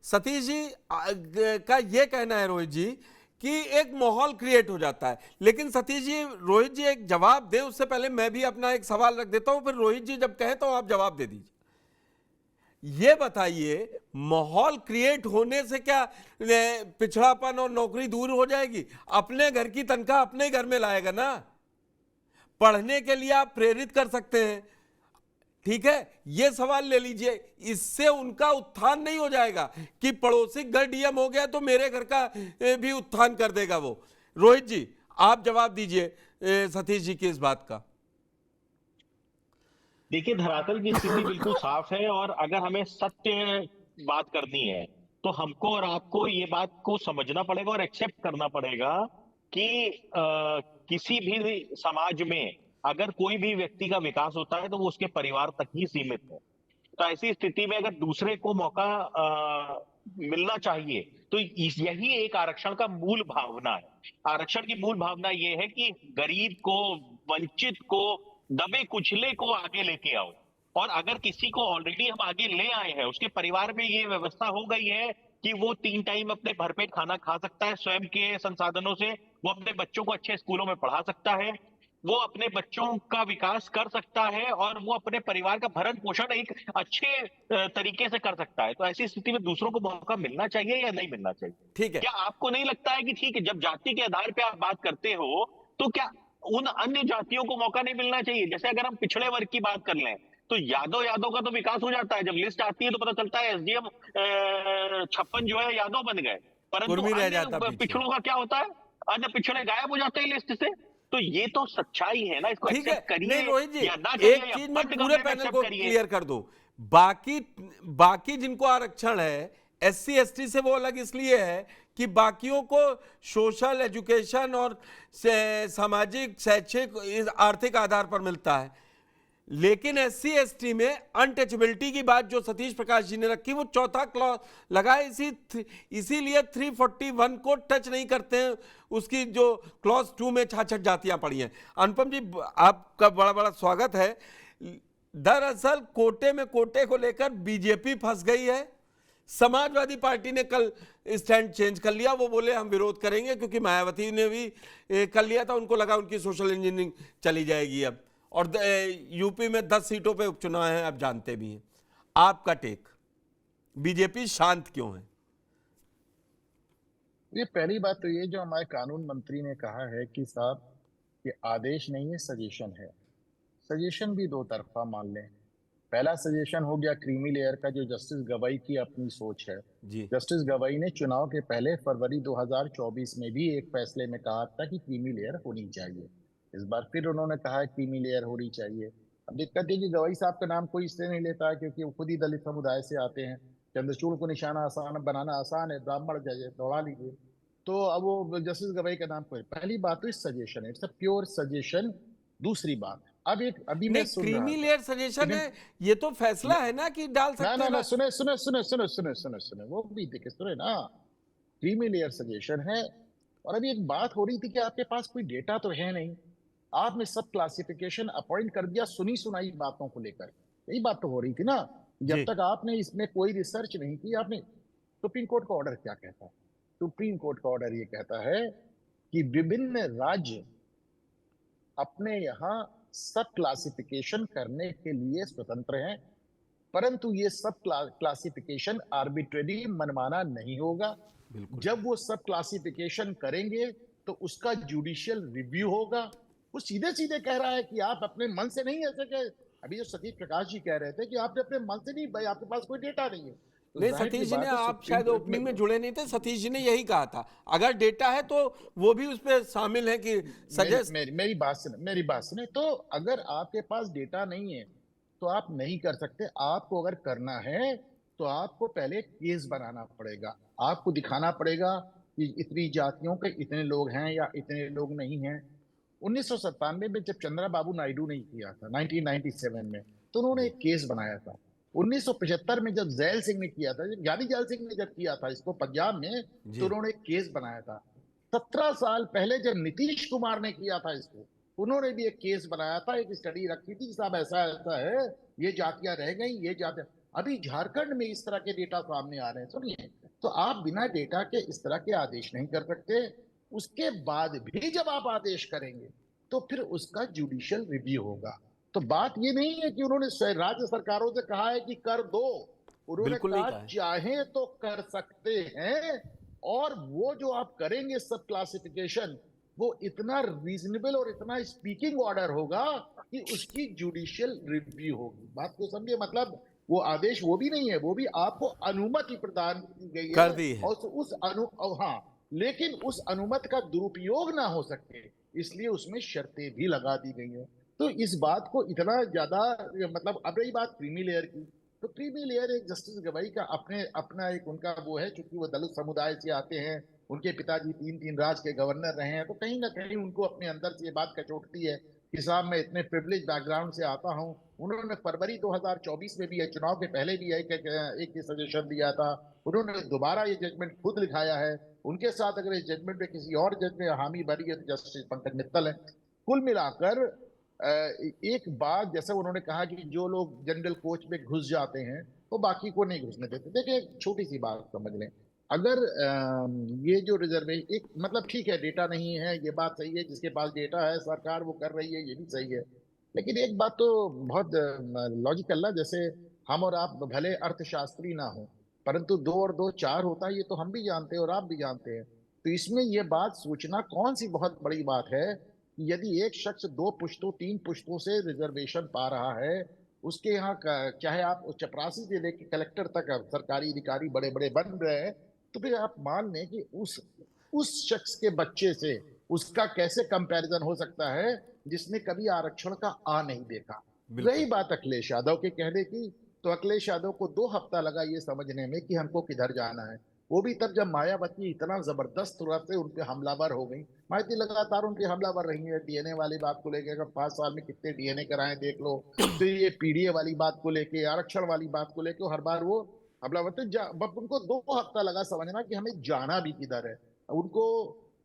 सतीश जी का ये कहना है रोहित जी कि एक माहौल क्रिएट हो जाता है। लेकिन सतीश जी, रोहित जी एक जवाब दे उससे पहले मैं भी अपना एक सवाल रख देता हूं, फिर रोहित जी जब कहें तो आप जवाब दे दीजिए। ये बताइए, माहौल क्रिएट होने से क्या पिछड़ापन और नौकरी दूर हो जाएगी? अपने घर की तनख्वाह अपने घर में लाएगा ना। पढ़ने के लिए आप प्रेरित कर सकते हैं, ठीक है, ये सवाल ले लीजिए। इससे उनका उत्थान नहीं हो जाएगा कि पड़ोसी घर डीएम हो गया तो मेरे घर का भी उत्थान कर देगा वो। रोहित जी आप जवाब दीजिए सतीश जी की इस बात का। देखिए, धरातल की स्थिति बिल्कुल साफ है, और अगर हमें सत्य बात करनी है तो हमको और आपको ये बात को समझना पड़ेगा और एक्सेप्ट करना पड़ेगा कि किसी भी समाज में अगर कोई भी व्यक्ति का विकास होता है तो वो उसके परिवार तक ही सीमित है। तो ऐसी स्थिति में अगर दूसरे को मौका मिलना चाहिए तो यही एक आरक्षण का मूल भावना है। आरक्षण की मूल भावना ये है कि गरीब को, वंचित को, दबे कुचले को आगे लेके आओ। और अगर किसी को ऑलरेडी हम आगे ले आए हैं, उसके परिवार में ये व्यवस्था हो गई है कि वो 3 टाइम अपने भरपेट खाना खा सकता है, स्वयं के संसाधनों से वो अपने बच्चों को अच्छे स्कूलों में पढ़ा सकता है, वो अपने बच्चों का विकास कर सकता है, और वो अपने परिवार का भरण पोषण एक अच्छे तरीके से कर सकता है, तो ऐसी स्थिति में दूसरों को मौका मिलना चाहिए या नहीं मिलना चाहिए? ठीक है। क्या आपको नहीं लगता है कि ठीक है, जब जाति के आधार पे आप बात करते हो तो क्या उन अन्य जातियों को मौका नहीं मिलना चाहिए? जैसे अगर हम पिछड़े वर्ग की बात कर लें तो यादव का तो विकास हो जाता है, जब लिस्ट आती है तो पता चलता है एसडीएम 56 जो है यादव बन गए, परंतु कुर्मी रह जाता अन्य पीछे। पिछड़ों का क्या होता है? अन्य पिछड़े गायब हो जाते हैं लिस्ट से। तो ये तो सच्चाई है ना, इसको ठीक है, एक्सेप्ट करिए नहीं रोहित जी, या ना करिए, एक या चीज मैं बंद पूरे कमरे में पैनल एक्सेप्ट को करिए। क्लियर कर दूं। बाकी बाकी जिनको आरक्षण है एससी एसटी से, वो अलग इसलिए है कि बाकियों को सोशल, एजुकेशन और सामाजिक, शैक्षिक, आर्थिक आधार पर मिलता है। लेकिन एससी एसटी में अनटचेबिलिटी की बात जो सतीश प्रकाश जी ने रखी, वो चौथा क्लॉज लगाए, इसीलिए 341 को टच नहीं करते हैं। उसकी जो क्लॉज 2 में 66 जातियां पड़ी हैं। अनुपम जी आपका बड़ा बड़ा स्वागत है। दरअसल कोटे में कोटे को लेकर बीजेपी फंस गई है। समाजवादी पार्टी ने कल स्टैंड चेंज कर लिया, वो बोले हम विरोध करेंगे, क्योंकि मायावती ने भी कर लिया था, उनको लगा उनकी सोशल इंजीनियरिंग चली जाएगी अब। और यूपी में 10 सीटों पे उपचुनाव है, आप जानते भी हैं। आपका टेक, बीजेपी शांत क्यों है? ये पहली बात तो ये जो हमारे कानून मंत्री ने कहा है कि साहब ये आदेश नहीं है, सजेशन है। सजेशन भी दो तरफा मान लें। पहला सजेशन हो गया क्रीमी लेयर का, जो जस्टिस गवाई की अपनी सोच है। जी जस्टिस गवाई ने चुनाव के पहले फरवरी 2024 में भी एक फैसले में कहा था कि क्रीमी लेयर होनी चाहिए। इस बार फिर उन्होंने कहा है क्रीमी लेयर होनी चाहिए। अब दिक्कत है कि गवाई साहब का नाम कोई इसलिए नहीं लेता है क्योंकि वो खुद ही दलित समुदाय से आते हैं। चंद्रचूड़ को निशाना आसान बनाना आसान है, ब्राह्मण जाइए दौड़ा लीजिए। तो अब वो जस्टिस गवाई का नाम कोई, पहली बात तो इस सजेशन है, इट्स अ प्योर सजेशन। दूसरी बात, अब एक अभी मैं नहीं, सुन रहा क्रीमी था लेयर सजेशन है, ये तो फैसला है ना कि डाल ना सकते ना हैं ना, ना। सुने सुने सुने सुने सुने सुने सुने वो भी देखे सुने ना। क्रीमी लेयर सजेशन है। और अभी एक बात हो रही थी कि आपके पास कोई डेटा तो है नहीं, आपने सब क्लासिफिकेशन अपॉइंट कर दिया सुनी सुनाई बातों को लेकर। यही बात तो हो रही थी ना। जब जी तक आपने इसमें कोई रिसर्च नहीं की, आपने, सुप्रीम कोर्ट का ऑर्डर क्या कहता है? सुप्रीम कोर्ट का ऑर्डर ये कहता है कि विभिन्न राज्य अपने यहाँ सब क्लासिफिकेशन करने के लिए स्वतंत्र हैं, परंतु ये सब क्लासिफिकेशन आर्बिट्रेरी मनमाना नहीं होगा। बिल्कुल। जब वो सब क्लासिफिकेशन करेंगे तो उसका जुडिशियल रिव्यू होगा। वो सीधे सीधे कह रहा है कि आप अपने मन से नहीं, ऐसे कह, अभी जो सतीश प्रकाश जी कह रहे थे कि आपने अपने मन से नहीं, भाई आपके पास कोई डेटा नहीं है, तो नहीं, जाहिर सी सतीश जी ने, बात है आप सुप्रीम शायद कोर्ट में। ओपनिंग में जुड़े नहीं थे, सतीश जी ने यही कहा था अगर डेटा है तो वो भी उस पर शामिल है कि मेरी सजेस्ट। मेरी मेरी बात सुने, मेरी बात सुने। तो अगर आपके पास डेटा नहीं है तो आप नहीं कर सकते। आपको अगर करना है तो आपको पहले केस बनाना पड़ेगा, आपको दिखाना पड़ेगा कि इतनी जातियों के इतने लोग हैं या इतने लोग नहीं हैं। 1997 में जब चंद्रा बाबू नायडू ने किया था 1997 में, तो उन्होंने जी एक केस बनाया था। 1975 में जब जैल सिंह ने किया था, ज्ञानी जैल सिंह ने जब किया था इसको पंजाब में, तो जी उन्होंने एक केस बनाया था। 17 साल पहले जब नीतीश कुमार ने किया था इसको, उन्होंने भी एक केस बनाया था, एक स्टडी रखी थी, साहब ऐसा ऐसा है, ये जातियां रह गई, ये जातियां। अभी झारखंड में इस तरह के डेटा सामने आ रहे हैं। सुनिए, तो आप बिना डेटा के इस तरह के आदेश नहीं कर सकते। उसके बाद भी जब आप आदेश करेंगे तो फिर उसका जुडिशियल रिव्यू होगा। तो बात ये नहीं है कि उन्होंने राज्य सरकारों से कहा है कि कर दो, उन्होंने बिल्कुल नहीं कहा कहा है। चाहे तो कर सकते हैं, और वो जो आप करेंगे सब क्लासिफिकेशन, वो इतना रीजनेबल और इतना स्पीकिंग ऑर्डर होगा कि उसकी जुडिशियल रिव्यू होगी। बात को समझिए, मतलब वो आदेश वो भी नहीं है, वो भी आपको अनुमति प्रदान की गई कर है, दी है। और हाँ, लेकिन उस अनुमति का दुरुपयोग ना हो सके इसलिए उसमें शर्तें भी लगा दी गई हैं। तो इस बात को इतना ज्यादा, मतलब अब रही बात क्रीमी लेयर की, तो क्रीमी लेयर एक जस्टिस गवाई का अपने अपना एक उनका वो है, क्योंकि वो दलित समुदाय से आते हैं, उनके पिताजी 3 राज्य के गवर्नर रहे हैं, तो कहीं ना कहीं उनको अपने अंदर से ये बात कचोटती है कि साहब मैं इतने प्रिविलेज बैकग्राउंड से आता हूँ। उन्होंने फरवरी 2024 में भी, चुनाव के पहले भी एक सजेशन दिया था, उन्होंने दोबारा ये जजमेंट खुद लिखाया है। उनके साथ अगर इस जजमेंट में किसी और जज ने हामी भरी है तो जस्टिस पंकज मित्तल है। कुल मिलाकर एक बात, जैसे उन्होंने कहा कि जो लोग जनरल कोच में घुस जाते हैं वो बाकी को नहीं घुसने देते। देखिए एक छोटी सी बात समझ लें, अगर ये जो रिजर्वेशन, एक मतलब ठीक है डेटा नहीं है, ये बात सही है, जिसके पास डेटा है सरकार वो कर रही है, ये भी सही है। लेकिन एक बात तो बहुत लॉजिकल ना, जैसे हम और आप भले अर्थशास्त्री ना हो, परंतु 2 और 2 4 होता है, ये तो हम भी जानते हैं और आप भी जानते हैं। तो इसमें ये बात सोचना कौन सी बहुत बड़ी बात है कि यदि एक शख्स 2 पुश्तों 3 पुश्तों से रिजर्वेशन पा रहा है, उसके यहाँ चाहे आप चपरासी से लेकर कलेक्टर तक सरकारी अधिकारी बड़े बड़े बन रहे हैं, तो फिर आप मान लें कि उस शख्स के बच्चे से उसका कैसे कंपैरिजन हो सकता है जिसने कभी आरक्षण का आ नहीं देखा। रही बिल्कुल। बात अखिलेश यादव के कहने की, तो अखिलेश यादव को 2 हफ्ता लगा ये समझने में कि हमको किधर जाना है। वो भी तब जब मायावती इतना जबरदस्त रूप से उनके हमलावर हो गई। मायावती लगातार उनके हमलावर रही है डीएनए वाली बात को लेकर, अगर 5 साल में कितने डीएनए कराए देख लो। तो ये पीडीए वाली बात को लेके, आरक्षण वाली बात को लेके हर बार वो हमलावर थे। उनको 2 हफ्ता लगा समझना कि हमें जाना भी किधर है। उनको,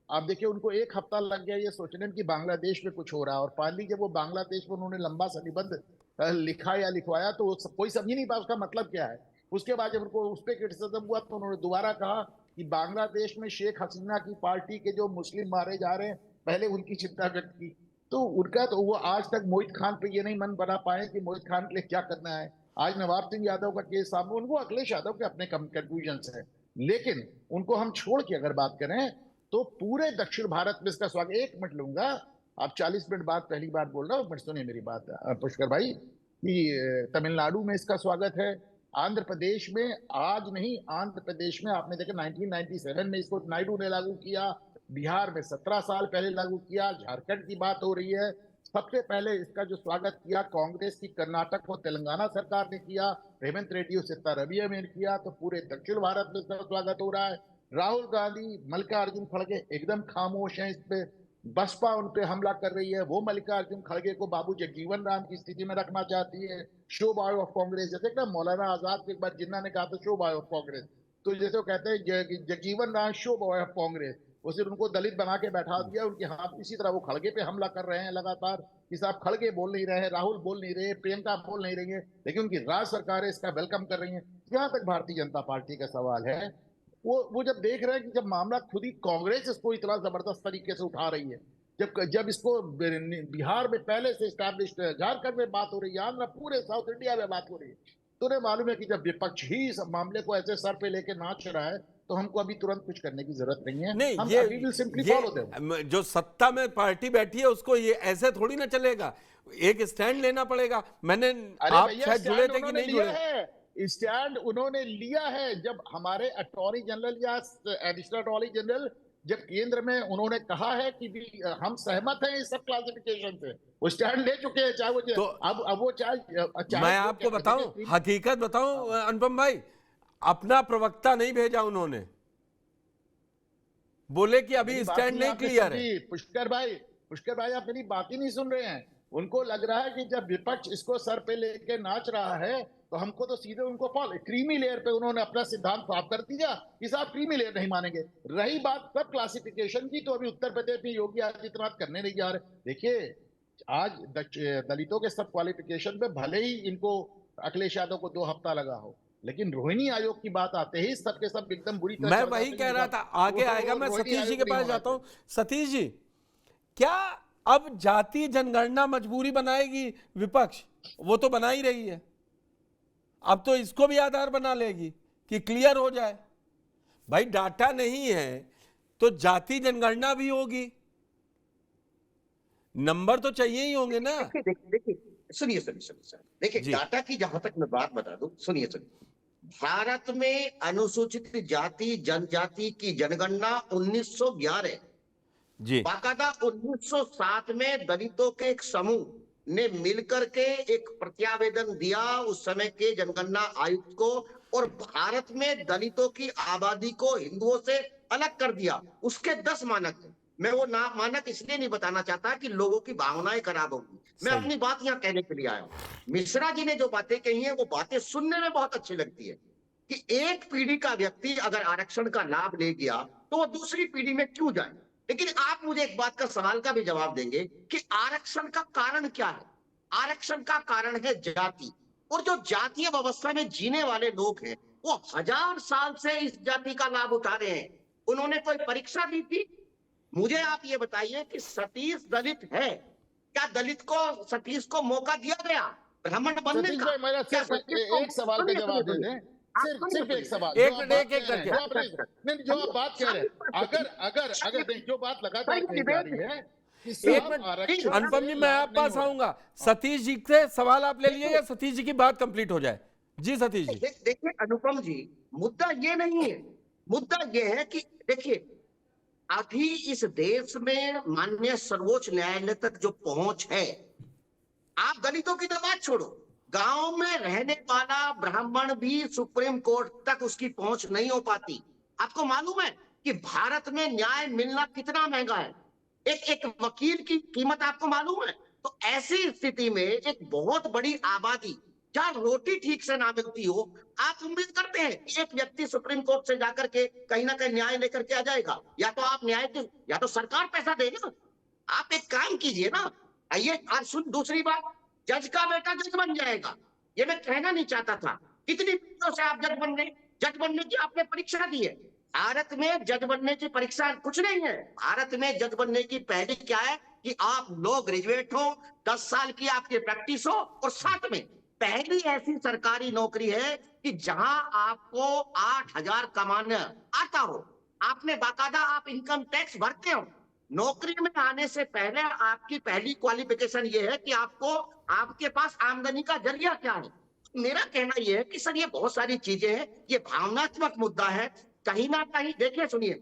आप देखिए, उनको 1 हफ्ता लग गया ये सोचने में कि बांग्लादेश में कुछ हो रहा है, और फाइनली जब वो बांग्लादेश में उन्होंने लंबा सा निबंध लिखा या लिखवाया तो कोई समझ ही नहीं पाया उसका मतलब क्या है। उसके बाद जब उनको उस पर क्रिटिसिज्म हुआ तो उन्होंने दोबारा कहा कि बांग्लादेश में शेख हसीना की पार्टी के जो मुस्लिम मारे जा रहे हैं, पहले उनकी चिंता व्यक्त की। तो उनका तो वो आज तक मोहित खान पे ये नहीं मन बना पाए कि मोहित खान के लिए क्या करना है। आज नवाब सिंह यादव का केस सामने, उनको अखिलेश यादव के अपने कंफ्यूजन है। लेकिन उनको हम छोड़ के अगर बात करें तो पूरे दक्षिण भारत में इसका स्वागत, 1 मिनट लूंगा, आप 40 मिनट बाद पहली बार बोल रहा हूँ, मिनट सुनिए मेरी बात पुष्कर भाई, कि तमिलनाडु में इसका स्वागत है, आंध्र प्रदेश में, आज नहीं आंध्र प्रदेश में आपने देखा 1997 में इसको नायडू ने लागू किया, बिहार में 17 साल पहले लागू किया, झारखंड की बात हो रही है। सबसे पहले इसका जो स्वागत किया कांग्रेस की कर्नाटक और तेलंगाना सरकार ने किया, हेमंत रेड्डी और सिद्धारमैया ने किया, तो पूरे दक्षिण भारत में इसका स्वागत हो रहा है। राहुल गांधी, मल्लिकार्जुन खड़गे एकदम खामोश हैं इस पे, बसपा उन पे हमला कर रही है, वो मल्लिकार्जुन खड़गे को बाबू जगजीवन राम की स्थिति में रखना चाहती है। शो बॉय ऑफ कांग्रेस, जैसे ना मौलाना आजाद को एक बार जिन्ना ने कहा था शो बॉय ऑफ कांग्रेस, तो जैसे वो कहते हैं Jagjivan Ram show boy of Congress, उसे उनको दलित बना के बैठा दिया उनके हाथ। इसी तरह वो खड़गे पे हमला कर रहे हैं लगातार कि साहब खड़गे बोल नहीं रहे हैं, राहुल बोल नहीं रहे, प्रियंका बोल नहीं रही है, लेकिन उनकी राज्य सरकारें इसका वेलकम कर रही है। जहां तक भारतीय जनता पार्टी का सवाल है, वो जब देख रहे हैं कि जब मामला खुद ही कांग्रेस इसको इतना जबरदस्त तरीके से उठा रही है, जब इसको बिहार में पहले से स्टैब्लिश्ड है, झारखंड में बात हो रही है, आंध्र, पूरे साउथ इंडिया में बात हो रही है, तो उन्हें मालूम है कि जब विपक्ष ही इस मामले को ऐसे सर पे लेके नाच रहा है तो हमको अभी तुरंत कुछ करने की जरूरत नहीं है। नहीं, हम ये we will simply ये follow them। जो सत्ता में पार्टी बैठी है उसको ये ऐसे थोड़ी ना चलेगा, एक स्टैंड लेना पड़ेगा। मैंने, अरे आप भैया शायद जुड़े थे कि उन्होंने नहीं लिया जुड़े? है, स्टैंड उन्होंने लिया है। जब हमारे अटॉर्नी जनरल या एडिशनल अटॉर्नी जनरल जब केंद्र में उन्होंने कहा है कि भी हम सहमत हैं इस सब क्लासिफिकेशन से, वो स्टैंड ले चुके हैं। चाहे वो तो अब वो चाहे मैं आपको बताऊं, हकीकत बताऊं अनुपम भाई, अपना प्रवक्ता नहीं भेजा उन्होंने, बोले कि अभी स्टैंड नहीं क्लियर है। पुष्कर भाई आप मेरी बात ही नहीं सुन रहे हैं। उनको लग रहा है कि जब विपक्ष इसको सर पे लेके नाच रहा है तो हमको तो सीधे उनको फॉलो, क्रीमी लेयर पे उन्होंने अपना सिद्धांत साफ कर दिया कि साहब क्रीमी लेयर नहीं मानेंगे। रही बात सब क्लासिफिकेशन की, तो अभी उत्तर प्रदेश में योगी आदित्यनाथ करने नहीं जा रहे। देखिए आज दलितों के सब क्वालिफिकेशन पे भले ही इनको अखिलेश यादव को 2 हफ्ता लगा हो, लेकिन रोहिणी आयोग की बात आते ही सब के सब एकदम बुरी तरह मैं चढ़ वही जाते कह हैं। रहा था, आगे आएगा। मैं रोहिणी सतीश जी आयोग के नहीं पास होना जाता हूं। चाहिए। सतीश जी, क्या अब जाति जनगणना मजबूरी बनाएगी विपक्ष? वो तो बना ही रही है, अब तो इसको भी आधार बना लेगी कि क्लियर हो जाए। भाई डाटा नहीं है तो जाति जनगणना भी होगी, नंबर तो चाहिए ही होंगे ना। देखिए देखिए देखिए, सुनिए सुनिए सुनिए सर, देखिए जी डाटा की जहां तक मैं बात बता दूं, सुनिए सुनिए। भारत में अनुसूचित जाति जनजाति की जनगणना 1911, जी बाकायदा 1907 में दलितों के एक समूह ने मिलकर के एक प्रत्यावेदन दिया उस समय के जनगणना आयुक्त को, और भारत में दलितों की आबादी को हिंदुओं से अलग कर दिया। उसके 10 मानक हैं। मैं वो ना मानक इसलिए नहीं बताना चाहता कि लोगों की भावनाएं खराब होंगी, मैं सही। अपनी बात यहाँ कहने के लिए आया हूँ। मिश्रा जी ने जो बातें कही हैं वो बातें सुनने में बहुत अच्छी लगती है कि एक पीढ़ी का व्यक्ति अगर आरक्षण का लाभ ले गया तो वो दूसरी पीढ़ी में क्यों जाए। लेकिन आप मुझे एक बात का सवाल का भी जवाब देंगे कि आरक्षण का कारण क्या है? आरक्षण का कारण है जाति, और जो जातीय व्यवस्था में जीने वाले लोग हैं वो 1000 साल से इस जाति का लाभ उठा रहे हैं। उन्होंने कोई परीक्षा दी थी? मुझे आप ये बताइए कि सतीश दलित है, क्या दलित को सतीश को मौका दिया गया ब्राह्मण बनने सतीश का? भाई, मेरा क्या सिर्फ सतीश को एक सवाल का सुनिए सुनिए जवाब दे सुनिए, दें। आप सिर्फ सुनिए सिर्फ एक सुनिए, सवाल, एक जो आप मिनट, बात एक एक कह रहे हैं, करके। जो आप नहीं, जो आप बात कह रहे हैं, अगर देखिए, जो बात लगातार कही जा रही है कि एक साहब मिनट आरक्षण अनुपम से जी, मैं लाभ आप नहीं पास हो रहा। आऊंगा। सतीश जी से सवाल आप ले लीजिएगा, सतीश जी की बात कंप्लीट हो जाए। जी सतीश जी। देखिए अनुपम जी, मुद्दा ये नहीं है। मुद्दा ये है कि देखिए अभी इस देश में माननीय सर्वोच्च न्यायालय तक जो पहुंच है, आप दलितों की तो बात छोड़ो, गांव में रहने वाला ब्राह्मण भी सुप्रीम कोर्ट तक उसकी पहुंच नहीं हो पाती। आपको मालूम है कि भारत में न्याय मिलना कितना महंगा है? एक एक वकील की कीमत आपको मालूम है? तो ऐसी स्थिति में एक बहुत बड़ी आबादी जहां रोटी ठीक से ना मिलती हो, आप उम्मीद करते हैं कि एक व्यक्ति सुप्रीम कोर्ट से जाकर के कहीं ना कहीं न्याय लेकर के आ जाएगा? या तो आप न्याय की, या तो सरकार पैसा दे ना। आप एक काम कीजिए ना, आइए। आज सुन, दूसरी बात, जज का बेटा जज बन जाएगा, ये मैं कहना नहीं चाहता था। कितनी पीढ़ियों से आप जज बनने की आपने परीक्षा दी है? भारत में जज बनने की परीक्षा कुछ नहीं है। भारत में जज बनने की पहली क्या है कि आप लो ग्रेजुएट हो, 10 साल की आपकी प्रैक्टिस हो, और साथ में पहली ऐसी सरकारी नौकरी है कि जहां आपको 8000 कमाना आता हो, आपने बाकायदा आप इनकम टैक्स भरते हो। नौकरी में आने से पहले आपकी पहली क्वालिफिकेशन ये है कि आपको, आपके पास आमदनी का जरिया क्या है। मेरा कहना यह है कि सर ये बहुत सारी चीजें हैं, ये भावनात्मक मुद्दा है। कहीं ना कहीं देखिए, सुनिए,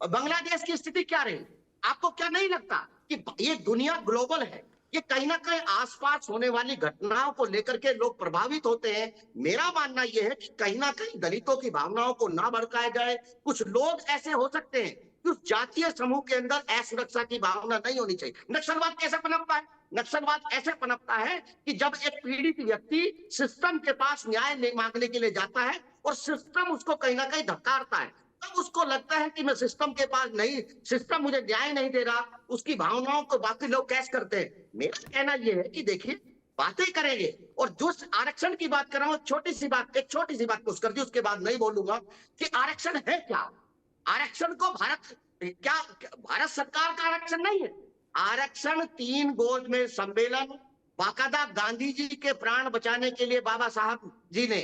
बांग्लादेश की स्थिति क्या रही? आपको क्या नहीं लगता कि ये दुनिया ग्लोबल है? ये कहीं ना कहीं आसपास होने वाली घटनाओं को लेकर के लोग प्रभावित होते हैं। मेरा मानना यह है कि कहीं ना कहीं दलितों की भावनाओं को ना भड़काया जाए। कुछ लोग ऐसे हो सकते हैं कि उस जातीय समूह के अंदर असुरक्षा की भावना नहीं होनी चाहिए। नक्सलवाद कैसे पनपता है? नक्सलवाद ऐसे पनपता है कि जब एक पीड़ित व्यक्ति सिस्टम के पास न्याय मांगने के लिए जाता है और सिस्टम उसको कहीं ना कहीं धक्कारता है, तब उसको लगता है कि मैं सिस्टम के पास नहीं, सिस्टम मुझे न्याय नहीं दे रहा, उसकी भावनाओं को बाकी लोग कैश करते हैं। मेरा कहना यह है कि देखिए, बातें करेंगे, और जो आरक्षण की बात कर रहा हूं, एक छोटी सी बात पुश कर दी, उसके बाद नहीं बोलूंगा कि आरक्षण है क्या। आरक्षण को भारत सरकार का आरक्षण नहीं है। आरक्षण 3 गोद में सम्मेलन, बाकायदा गांधी जी के प्राण बचाने के लिए बाबा साहब जी ने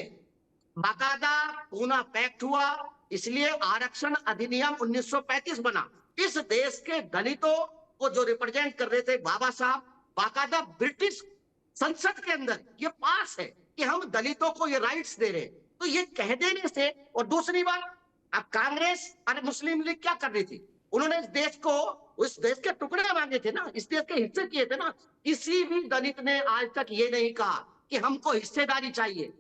बाकायदा पूना पैक्ट हुआ, इसलिए आरक्षण अधिनियम 1935 बना। इस देश के दलितों को जो रिप्रेजेंट कर रहे थे बाबा साहब, बाकायदा ब्रिटिश संसद के अंदर ये पास है कि हम दलितों को ये राइट्स दे रहे हैं। तो ये कह देने से, और दूसरी बात, अब कांग्रेस और मुस्लिम लीग क्या कर रही थी? उन्होंने इस देश को, उस देश के टुकड़े मांगे थे ना, इस देश के हिस्से किए थे ना। किसी भी दलित ने आज तक ये नहीं कहा कि हमको हिस्सेदारी चाहिए।